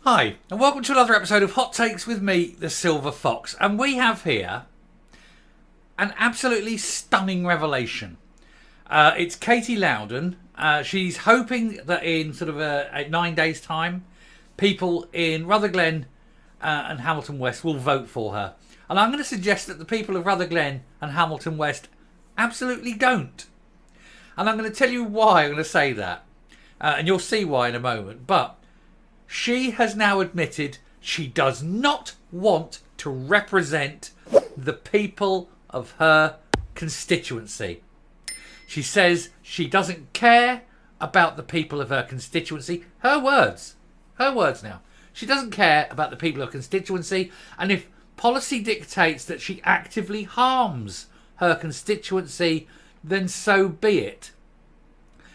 Hi, and welcome to another episode of Hot Takes with me, the Silver Fox. And we have here an absolutely stunning revelation. It's Katy Loudon. She's hoping that in sort of 9 days' time, people in Rutherglen and Hamilton West will vote for her. And I'm going to suggest that the people of Rutherglen and Hamilton West absolutely don't. And I'm going to tell you why I'm going to say that. And you'll see why in a moment. But she has now admitted she does not want to represent the people of her constituency. She says she doesn't care about the people of her constituency. Her words now. She doesn't care about the people of her constituency, and if policy dictates that she actively harms her constituency, then so be it.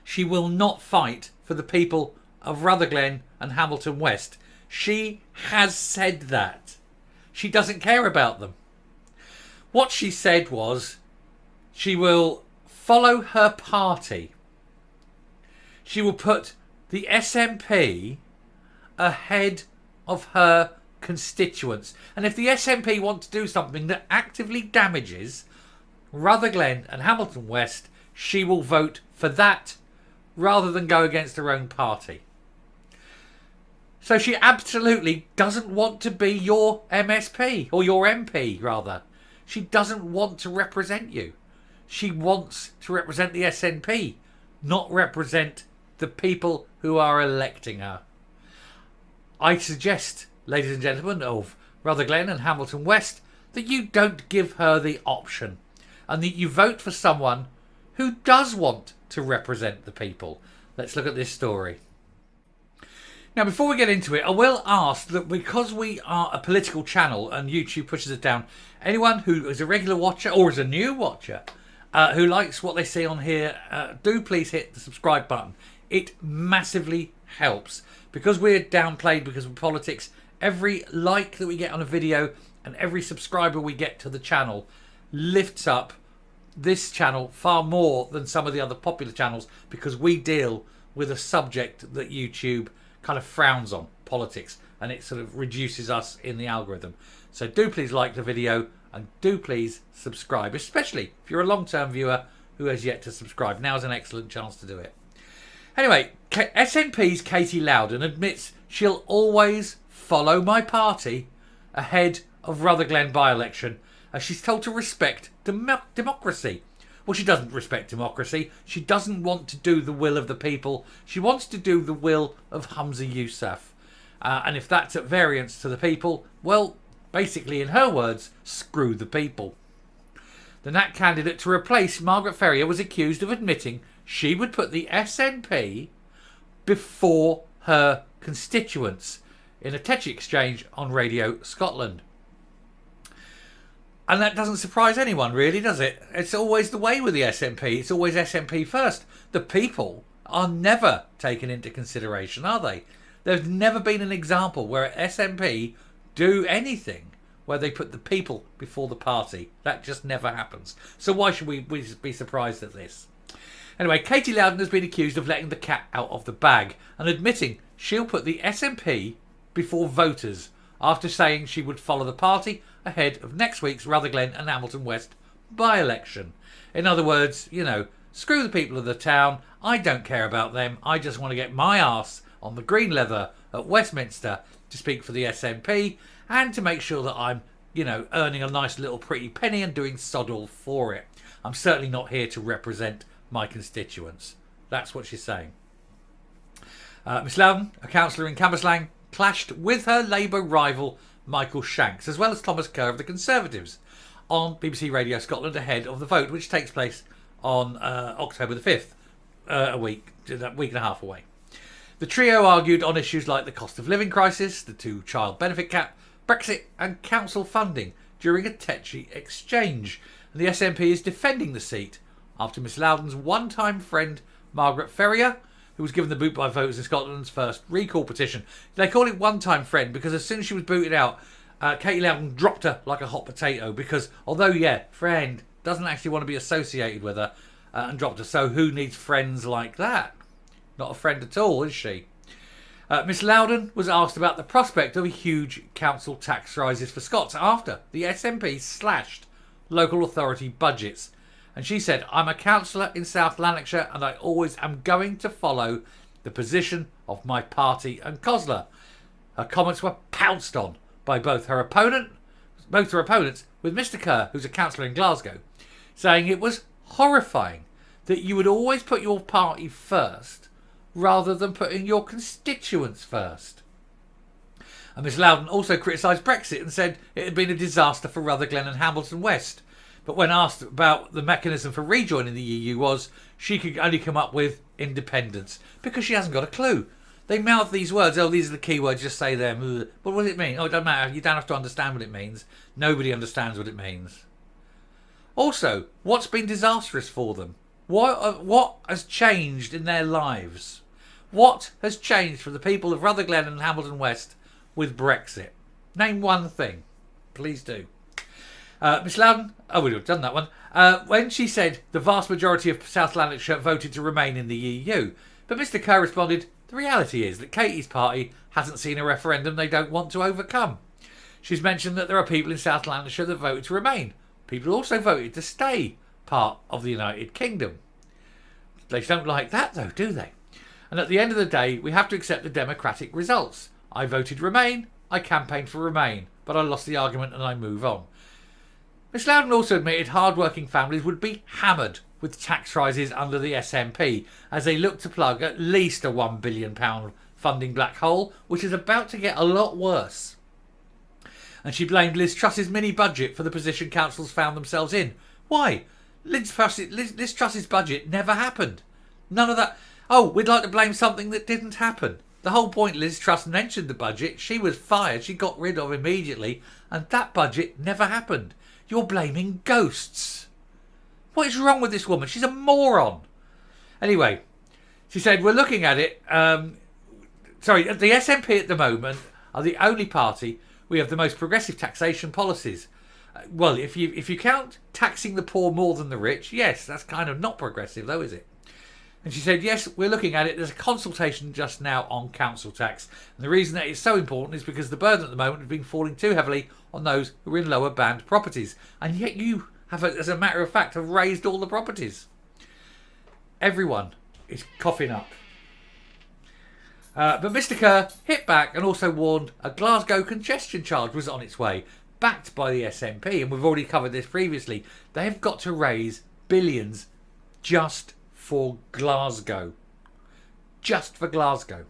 She will not fight for the people of Rutherglen and Hamilton West. She has said that. She doesn't care about them. What she said was she will follow her party. She will put the SNP ahead of her constituents. And if the SNP want to do something that actively damages Rutherglen and Hamilton West, she will vote for that rather than go against her own party. So she absolutely doesn't want to be your MSP, or your MP rather. She doesn't want to represent you. She wants to represent the SNP, not represent the people who are electing her. I suggest, ladies and gentlemen of Rutherglen and Hamilton West, that you don't give her the option and that you vote for someone who does want to represent the people. Let's look at this story. Now, before we get into it, I will ask that because we are a political channel and YouTube pushes it down, anyone who is a regular watcher or is a new watcher who likes what they see on here, do please hit the subscribe button. It massively helps. Because we're downplayed because of politics, every like that we get on a video and every subscriber we get to the channel lifts up this channel far more than some of the other popular channels, because we deal with a subject that YouTube kind of frowns on, politics, and it sort of reduces us in the algorithm. So do please like the video and do please subscribe, especially if you're a long-term viewer who has yet to subscribe. Now is an excellent chance to do it. Anyway, SNP's Katy Loudon admits she'll always follow my party ahead of Rutherglen by-election, as she's told to respect democracy. Well, she doesn't respect democracy. She doesn't want to do the will of the people. She wants to do the will of Humza Yousaf. And if that's at variance to the people, well, basically, in her words, screw the people. The Nat candidate to replace Margaret Ferrier was accused of admitting she would put the SNP before her constituents in a text exchange on Radio Scotland. And that doesn't surprise anyone, really, does it? It's always the way with the SNP. It's always SNP first. The people are never taken into consideration, are they? There's never been an example where SNP do anything where they put the people before the party. That just never happens. So why should we be surprised at this? Anyway, Katy Loudon has been accused of letting the cat out of the bag and admitting she'll put the SNP before voters after saying she would follow the party ahead of next week's Rutherglen and Hamilton West by-election. In other words, screw the people of the town. I don't care about them. I just want to get my arse on the green leather at Westminster to speak for the SNP and to make sure that I'm, earning a nice little pretty penny and doing sod all for it. I'm certainly not here to represent my constituents. That's what she's saying. Miss Loudon, a councillor in Cambuslang, clashed with her Labour rival Michael Shanks, as well as Thomas Kerr of the Conservatives, on BBC Radio Scotland ahead of the vote, which takes place on October the 5th, a week and a half away. The trio argued on issues like the cost of living crisis, the two-child benefit cap, Brexit and council funding during a tetchy exchange. And the SNP is defending the seat after Miss Loudon's one-time friend Margaret Ferrier, who was given the boot by voters in Scotland's first recall petition. They call it one-time friend because as soon as she was booted out, Katy Loudon dropped her like a hot potato because, although, friend, doesn't actually want to be associated with her and dropped her. So who needs friends like that? Not a friend at all, is she? Miss Loudon was asked about the prospect of a huge council tax rises for Scots after the SNP slashed local authority budgets. And she said, I'm a councillor in South Lanarkshire and I always am going to follow the position of my party and COSLA. Her comments were pounced on by both her opponents, with Mr Kerr, who's a councillor in Glasgow, saying it was horrifying that you would always put your party first rather than putting your constituents first. And Miss Loudon also criticised Brexit and said it had been a disaster for Rutherglen and Hamilton West. But when asked about the mechanism for rejoining the EU she could only come up with independence because she hasn't got a clue. They mouth these words, oh, these are the key words, just say them. But what does it mean? Oh, it doesn't matter. You don't have to understand what it means. Nobody understands what it means. Also, what's been disastrous for them? What has changed in their lives? What has changed for the people of Rutherglen and Hamilton West with Brexit? Name one thing. Please do. Miss Loudon, we've done that one, when she said the vast majority of South Lanarkshire voted to remain in the EU. But Mr Kerr responded, the reality is that Katy's party hasn't seen a referendum they don't want to overcome. She's mentioned that there are people in South Lanarkshire that voted to remain. People also voted to stay part of the United Kingdom. They don't like that though, do they? And at the end of the day, we have to accept the democratic results. I voted Remain, I campaigned for Remain, but I lost the argument and I move on. Miss Loudon also admitted hard-working families would be hammered with tax rises under the SNP as they look to plug at least a £1 billion funding black hole, which is about to get a lot worse. And she blamed Liz Truss's mini-budget for the position councils found themselves in. Why? Liz Truss's budget never happened. None of that. Oh, we'd like to blame something that didn't happen. The whole point Liz Truss mentioned the budget. She was fired. She got rid of immediately. And that budget never happened. You're blaming ghosts. What is wrong with this woman? She's a moron. Anyway, she said, we're looking at it. The SNP at the moment are the only party. We have the most progressive taxation policies. Well, if you count taxing the poor more than the rich, yes, that's kind of not progressive though, is it? And she said, yes, we're looking at it. There's a consultation just now on council tax. And the reason that it's so important is because the burden at the moment has been falling too heavily on those who are in lower band properties. And yet you have, as a matter of fact, have raised all the properties. Everyone is coughing up. But Mr Kerr hit back and also warned a Glasgow congestion charge was on its way, backed by the SNP. And we've already covered this previously. They have got to raise billions just for Glasgow. Just for Glasgow.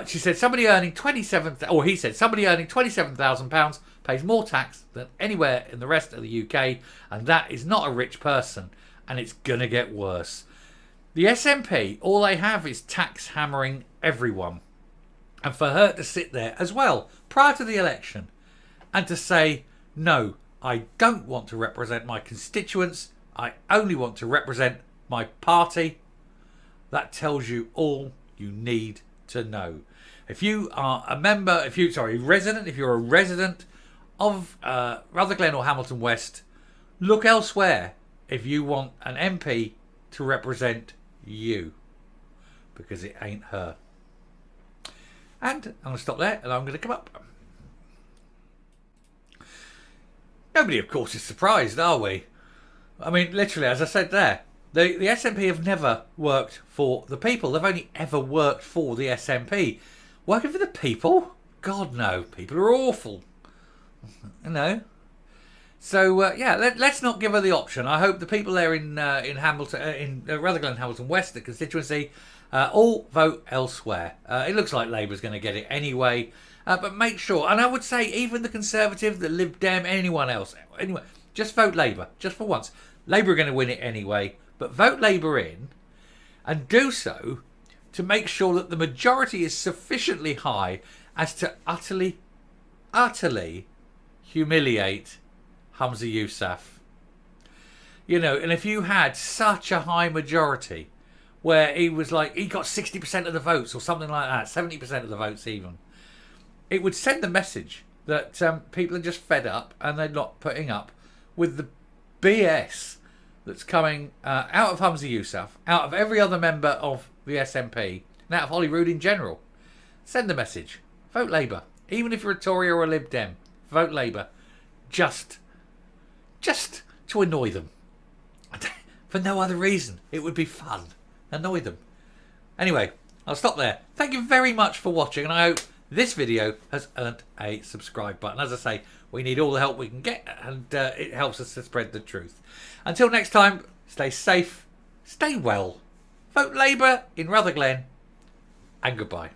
She said somebody earning £27,000 pays more tax than anywhere in the rest of the UK, and that is not a rich person, and it's gonna get worse. The SNP, all they have is tax hammering everyone. And for her to sit there as well, prior to the election, and to say, no, I don't want to represent my constituents, I only want to represent my party, that tells you all you need to know. If you are a resident of Rutherglen or Hamilton West, look elsewhere if you want an MP to represent you, because it ain't her. And I'm going to stop there and I'm going to come up. Nobody, of course, is surprised, are we? I mean, literally, as I said there, the SNP have never worked for the people. They've only ever worked for the SNP. Working for the people? God, no. People are awful. You know? So, let's not give her the option. I hope the people there in Rutherglen, Hamilton West, the constituency, all vote elsewhere. It looks like Labour's going to get it anyway. But make sure, and I would say even the Conservative, the Lib Dem, anyone else, anyway, just vote Labour, just for once. Labour are going to win it anyway. But vote Labour in, and do so to make sure that the majority is sufficiently high as to utterly humiliate Humza Yousaf. You know, and if you had such a high majority where he was like, he got 60% of the votes or something like that, 70% of the votes even, it would send the message that people are just fed up and they're not putting up with the BS that's coming out of Humza Yousaf, out of every other member of the SNP, and out of Holyrood in general. Send a message. Vote Labour. Even if you're a Tory or a Lib Dem, vote Labour. Just to annoy them. For no other reason. It would be fun. Annoy them. Anyway, I'll stop there. Thank you very much for watching, and I hope this video has earned a subscribe button. As I say, we need all the help we can get, and it helps us to spread the truth. Until next time, stay safe, stay well, vote Labour in Rutherglen, and goodbye.